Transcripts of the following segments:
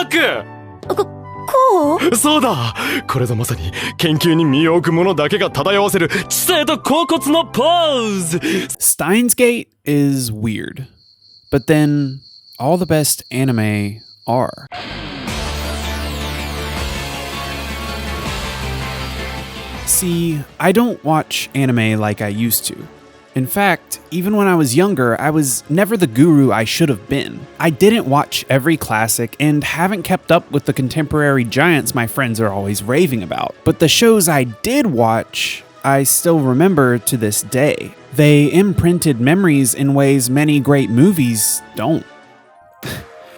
略こう？そうだ、これぞまさに研究に身を置く者だけが漂わせる知性と恍惚のポーズ。 Steins Gate is weird, but then all the best anime are. See, I don't watch anime like I used to. In fact, even when I was younger, I was never the guru I should have been. I didn't watch every classic and haven't kept up with the contemporary giants my friends are always raving about. But the shows I did watch, I still remember to this day. They imprinted memories in ways many great movies don't.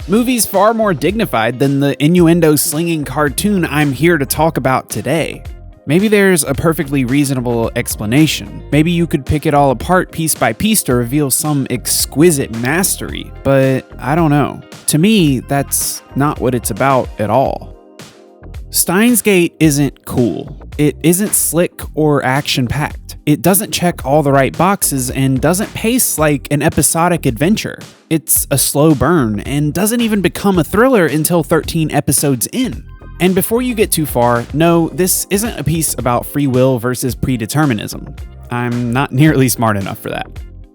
Movies far more dignified than the innuendo-slinging cartoon I'm here to talk about today. Maybe there's a perfectly reasonable explanation. Maybe you could pick it all apart piece by piece to reveal some exquisite mastery, but I don't know. To me, that's not what it's about at all. Steins Gate isn't cool. It isn't slick or action-packed. It doesn't check all the right boxes and doesn't pace like an episodic adventure. It's a slow burn and doesn't even become a thriller until 13 episodes in. And before you get too far, no, this isn't a piece about free will versus predeterminism. I'm not nearly smart enough for that.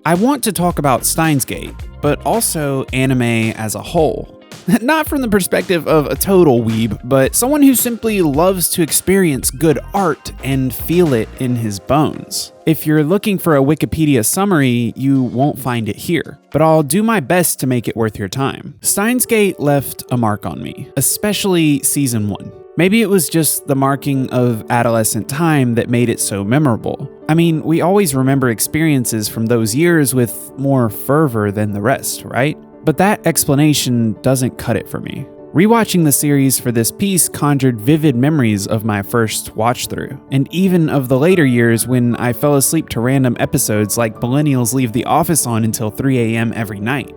I want to talk about Steins Gate, but also anime as a whole. Not from the perspective of a total weeb, but someone who simply loves to experience good art and feel it in his bones. If you're looking for a Wikipedia summary, you won't find it here, but I'll do my best to make it worth your time. Steins Gate left a mark on me, especially season 1. Maybe it was just the marking of adolescent time that made it so memorable. I mean, we always remember experiences from those years with more fervor than the rest, right? But that explanation doesn't cut it for me. Rewatching the series for this piece conjured vivid memories of my first watch through, and even of the later years when I fell asleep to random episodes like millennials leave the office on until 3 a.m. every night.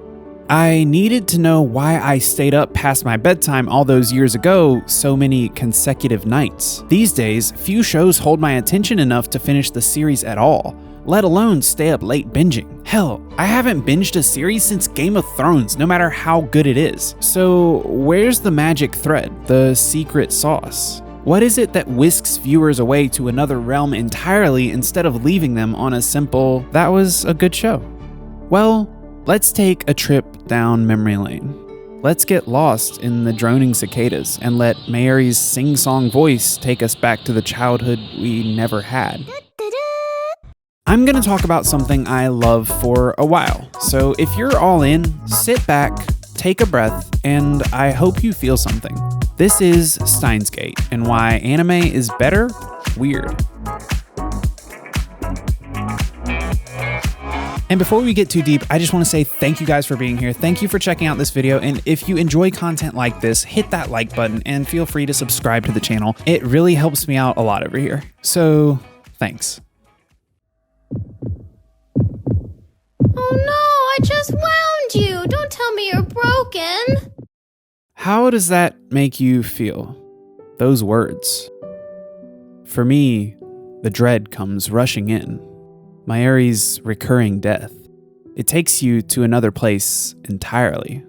I needed to know why I stayed up past my bedtime all those years ago so many consecutive nights. These days, few shows hold my attention enough to finish the series at all, let alone stay up late binging. Hell, I haven't binged a series since Game of Thrones, no matter how good it is. So where's the magic thread, the secret sauce? What is it that whisks viewers away to another realm entirely instead of leaving them on a simple, that was a good show? Well, let's take a trip down memory lane. Let's get lost in the droning cicadas and let Mayuri's sing-song voice take us back to the childhood we never had. I'm gonna talk about something I love for a while, so if you're all in, sit back, take a breath, and I hope you feel something. This is Steins Gate, and why anime is better, weird. And before we get too deep, I just want to say thank you guys for being here. Thank you for checking out this video, and if you enjoy content like this, hit that like button and feel free to subscribe to the channel. It really helps me out a lot over here. So, thanks. Oh no, I just wound you! Don't tell me you're broken! How does that make you feel? Those words. For me, the dread comes rushing in. Mayuri's recurring death. It takes you to another place entirely.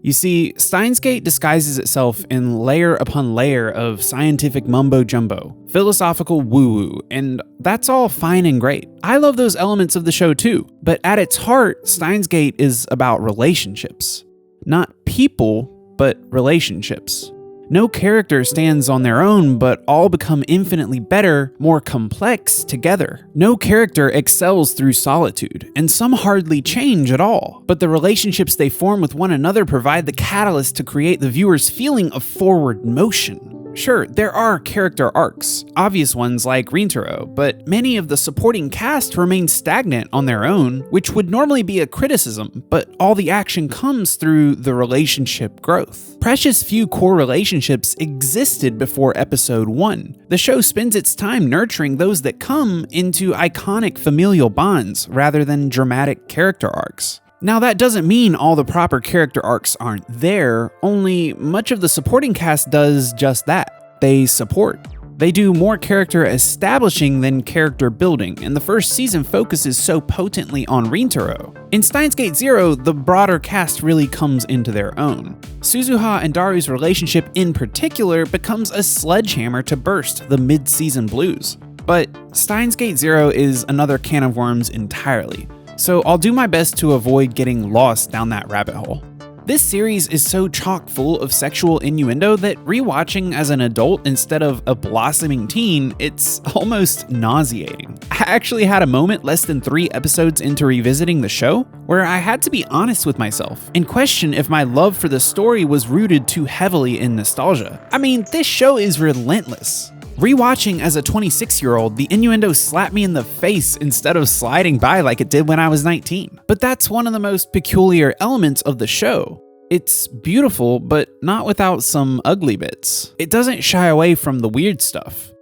You see, Steins Gate disguises itself in layer upon layer of scientific mumbo-jumbo, philosophical woo-woo, and that's all fine and great. I love those elements of the show too, but at its heart, Steins Gate is about relationships. Not people, but relationships. No character stands on their own, but all become infinitely better, more complex together. No character excels through solitude, and some hardly change at all. But the relationships they form with one another provide the catalyst to create the viewer's feeling of forward motion. Sure, there are character arcs, obvious ones like Rintaro, but many of the supporting cast remain stagnant on their own, which would normally be a criticism, but all the action comes through the relationship growth. Precious few core relationships existed before episode 1. The show spends its time nurturing those that come into iconic familial bonds rather than dramatic character arcs. Now, that doesn't mean all the proper character arcs aren't there, only much of the supporting cast does just that. They support. They do more character establishing than character building, and the first season focuses so potently on Rintaro. In Steins Gate Zero, the broader cast really comes into their own. Suzuha and Daru's relationship in particular becomes a sledgehammer to burst the mid-season blues. But Steins Gate Zero is another can of worms entirely, so I'll do my best to avoid getting lost down that rabbit hole. This series is so chock full of sexual innuendo that rewatching as an adult instead of a blossoming teen, it's almost nauseating. I actually had a moment less than 3 episodes into revisiting the show where I had to be honest with myself and question if my love for the story was rooted too heavily in nostalgia. I mean, this show is relentless. Rewatching as a 26-year-old, the innuendo slapped me in the face instead of sliding by like it did when I was 19. But that's one of the most peculiar elements of the show. It's beautiful, but not without some ugly bits. It doesn't shy away from the weird stuff,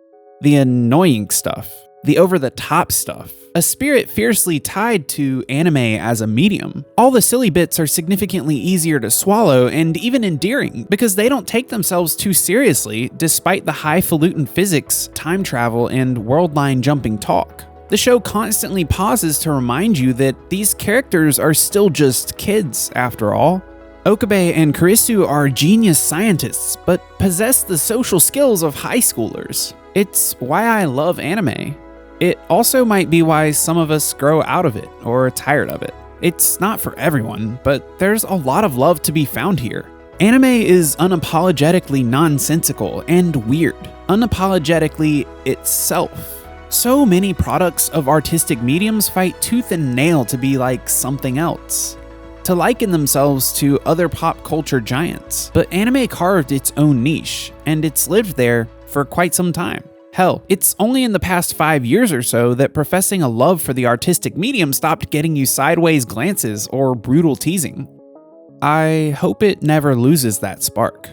the annoying stuff, the over-the-top stuff. A spirit fiercely tied to anime as a medium. All the silly bits are significantly easier to swallow and even endearing because they don't take themselves too seriously despite the highfalutin physics, time travel, and world line jumping talk. The show constantly pauses to remind you that these characters are still just kids after all. Okabe and Kurisu are genius scientists, but possess the social skills of high schoolers. It's why I love anime. It also might be why some of us grow out of it or are tired of it. It's not for everyone, but there's a lot of love to be found here. Anime is unapologetically nonsensical and weird, unapologetically itself. So many products of artistic mediums fight tooth and nail to be like something else, to liken themselves to other pop culture giants. But anime carved its own niche, and it's lived there for quite some time. Hell, it's only in the past 5 years or so that professing a love for the artistic medium stopped getting you sideways glances or brutal teasing. I hope it never loses that spark.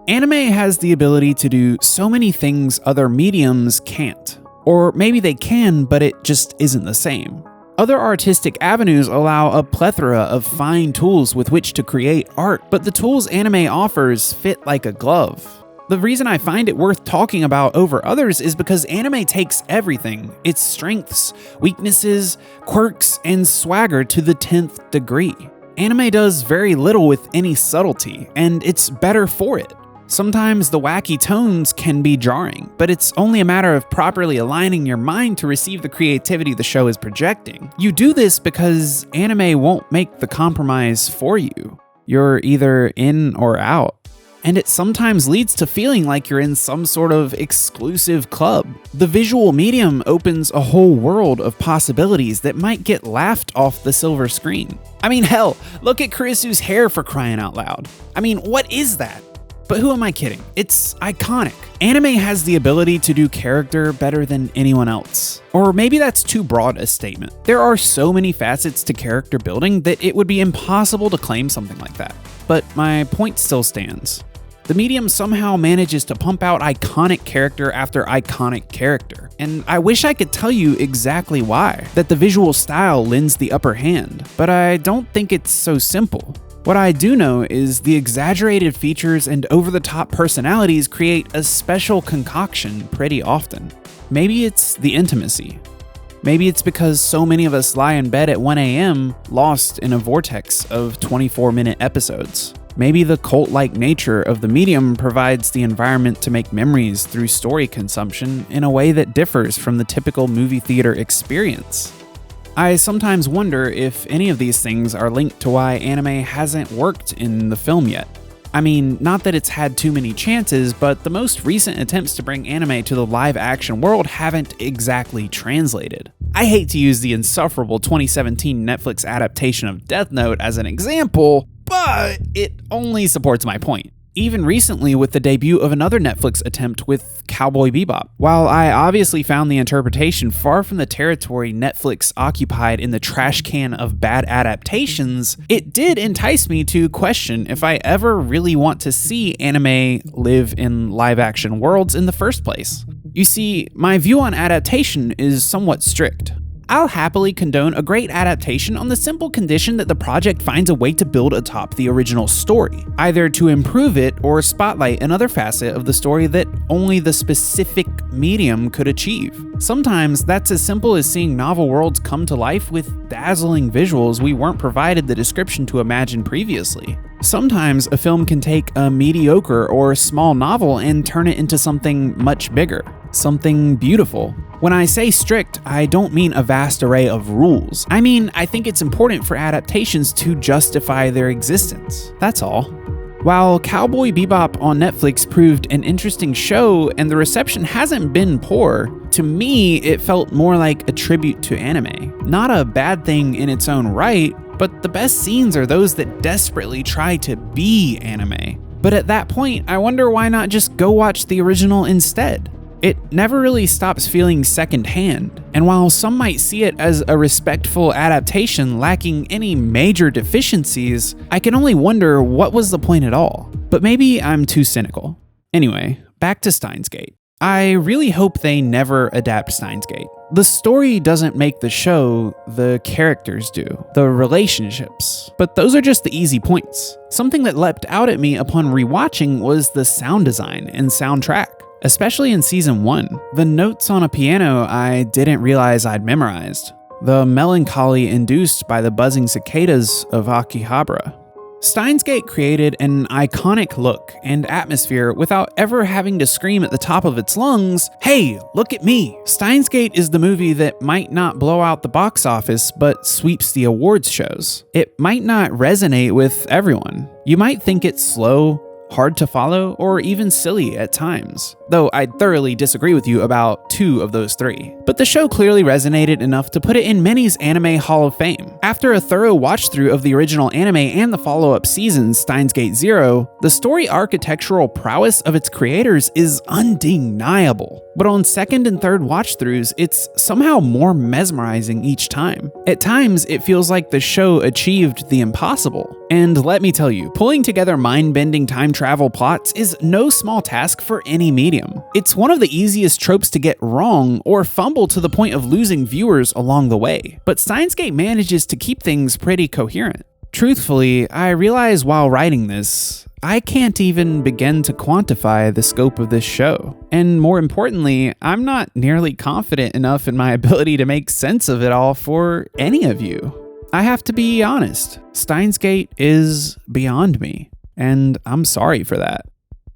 Anime has the ability to do so many things other mediums can't. Or maybe they can, but it just isn't the same. Other artistic avenues allow a plethora of fine tools with which to create art, but the tools anime offers fit like a glove. The reason I find it worth talking about over others is because anime takes everything, its strengths, weaknesses, quirks, and swagger to the 10th degree. Anime does very little with any subtlety, and it's better for it. Sometimes the wacky tones can be jarring, but it's only a matter of properly aligning your mind to receive the creativity the show is projecting. You do this because anime won't make the compromise for you. You're either in or out. And it sometimes leads to feeling like you're in some sort of exclusive club. The visual medium opens a whole world of possibilities that might get laughed off the silver screen. I mean, hell, look at Kurisu's hair for crying out loud. I mean, what is that? But who am I kidding? It's iconic. Anime has the ability to do character better than anyone else. Or maybe that's too broad a statement. There are so many facets to character building that it would be impossible to claim something like that. But my point still stands. The medium somehow manages to pump out iconic character after iconic character. And I wish I could tell you exactly why, that the visual style lends the upper hand, but I don't think it's so simple. What I do know is the exaggerated features and over-the-top personalities create a special concoction pretty often. Maybe it's the intimacy. Maybe it's because so many of us lie in bed at 1 a.m. lost in a vortex of 24-minute episodes. Maybe the cult-like nature of the medium provides the environment to make memories through story consumption in a way that differs from the typical movie theater experience. I sometimes wonder if any of these things are linked to why anime hasn't worked in the film yet. I mean, not that it's had too many chances, but the most recent attempts to bring anime to the live-action world haven't exactly translated. I hate to use the insufferable 2017 Netflix adaptation of Death Note as an example, but it only supports my point. Even recently with the debut of another Netflix attempt with Cowboy Bebop. While I obviously found the interpretation far from the territory Netflix occupied in the trash can of bad adaptations, it did entice me to question if I ever really want to see anime live in live-action worlds in the first place. You see, my view on adaptation is somewhat strict. I'll happily condone a great adaptation on the simple condition that the project finds a way to build atop the original story, either to improve it or spotlight another facet of the story that only the specific medium could achieve. Sometimes that's as simple as seeing novel worlds come to life with dazzling visuals we weren't provided the description to imagine previously. Sometimes a film can take a mediocre or small novel and turn it into something much bigger, something beautiful. When I say strict, I don't mean a vast array of rules. I mean, I think it's important for adaptations to justify their existence. That's all. While Cowboy Bebop on Netflix proved an interesting show and the reception hasn't been poor, to me it felt more like a tribute to anime. Not a bad thing in its own right, but the best scenes are those that desperately try to be anime. But at that point, I wonder why not just go watch the original instead? It never really stops feeling secondhand, and while some might see it as a respectful adaptation lacking any major deficiencies, I can only wonder what was the point at all. But maybe I'm too cynical. Anyway, back to Steins Gate. I really hope they never adapt Steins Gate. The story doesn't make the show, the characters do, the relationships. But those are just the easy points. Something that leapt out at me upon rewatching was the sound design and soundtrack. Especially in season 1, the notes on a piano I didn't realize I'd memorized, the melancholy induced by the buzzing cicadas of Akihabara. Steins Gate created an iconic look and atmosphere without ever having to scream at the top of its lungs, "Hey, look at me!" Steins Gate is the movie that might not blow out the box office but sweeps the awards shows. It might not resonate with everyone. You might think it's slow, hard to follow, or even silly at times. Though I'd thoroughly disagree with you about 2 of those 3. But the show clearly resonated enough to put it in many's anime Hall of Fame. After a thorough watch-through of the original anime and the follow-up seasons, Steins Gate Zero, the story architectural prowess of its creators is undeniable. But on second and third watch-throughs, it's somehow more mesmerizing each time. At times, it feels like the show achieved the impossible. And let me tell you, pulling together mind-bending time travel plots is no small task for any medium. It's one of the easiest tropes to get wrong or fumble to the point of losing viewers along the way. But Steins Gate manages to keep things pretty coherent. Truthfully, I realize while writing this, I can't even begin to quantify the scope of this show. And more importantly, I'm not nearly confident enough in my ability to make sense of it all for any of you. I have to be honest, Steins Gate is beyond me, and I'm sorry for that.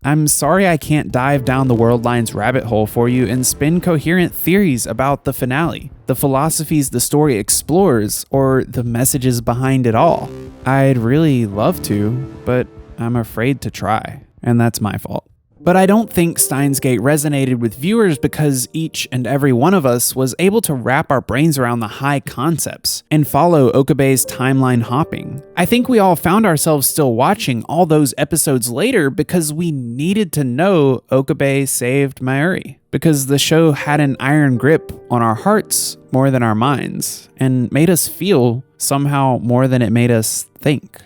I'm sorry I can't dive down the World Lines rabbit hole for you and spin coherent theories about the finale, the philosophies the story explores, or the messages behind it all. I'd really love to, but I'm afraid to try, and that's my fault. But I don't think Steins Gate resonated with viewers because each and every one of us was able to wrap our brains around the high concepts and follow Okabe's timeline hopping. I think we all found ourselves still watching all those episodes later because we needed to know Okabe saved Mayuri, because the show had an iron grip on our hearts more than our minds, and made us feel somehow more than it made us think.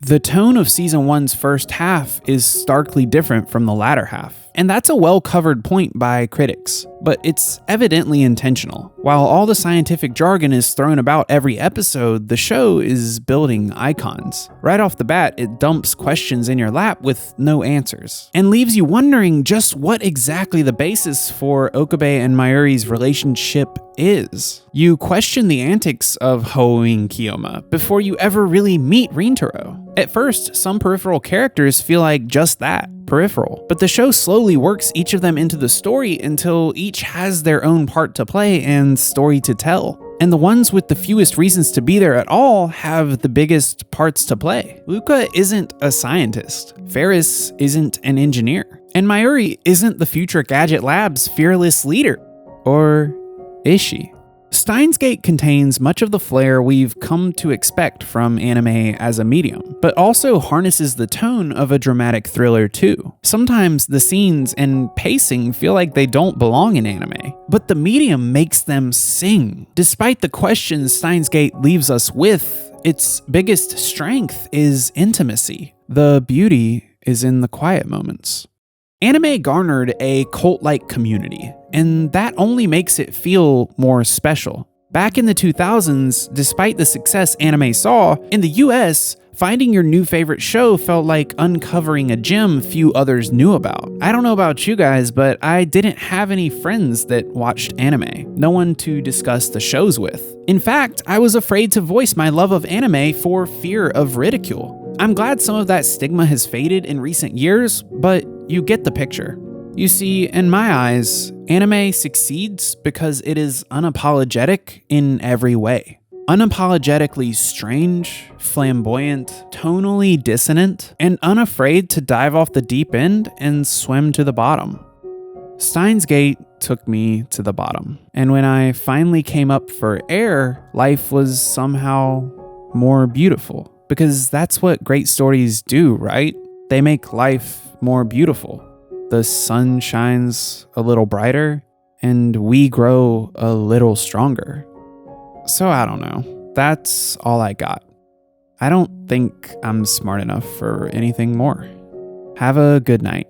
The tone of season 1's first half is starkly different from the latter half, and that's a well-covered point by critics, but it's evidently intentional. While all the scientific jargon is thrown about every episode, the show is building icons. Right off the bat, it dumps questions in your lap with no answers, and leaves you wondering just what exactly the basis for Okabe and Mayuri's relationship is. You question the antics of Hoing Kiyoma before you ever really meet Rintaro. At first, some peripheral characters feel like just that, peripheral, but the show slowly works each of them into the story until each has their own part to play and story to tell. And the ones with the fewest reasons to be there at all have the biggest parts to play. Luca isn't a scientist. Ferris isn't an engineer. And Mayuri isn't the future Gadget Lab's fearless leader. Or is she? Steins Gate contains much of the flair we've come to expect from anime as a medium, but also harnesses the tone of a dramatic thriller too. Sometimes the scenes and pacing feel like they don't belong in anime, but the medium makes them sing. Despite the questions Steins Gate leaves us with, its biggest strength is intimacy. The beauty is in the quiet moments. Anime garnered a cult-like community, and that only makes it feel more special. Back in the 2000s, despite the success anime saw, in the US, finding your new favorite show felt like uncovering a gem few others knew about. I don't know about you guys, but I didn't have any friends that watched anime. No one to discuss the shows with. In fact, I was afraid to voice my love of anime for fear of ridicule. I'm glad some of that stigma has faded in recent years, but you get the picture. You see, in my eyes, anime succeeds because it is unapologetic in every way. Unapologetically strange, flamboyant, tonally dissonant, and unafraid to dive off the deep end and swim to the bottom. Steins Gate took me to the bottom, and when I finally came up for air, life was somehow more beautiful. Because that's what great stories do, right? They make life more beautiful. The sun shines a little brighter, and we grow a little stronger. So I don't know. That's all I got. I don't think I'm smart enough for anything more. Have a good night.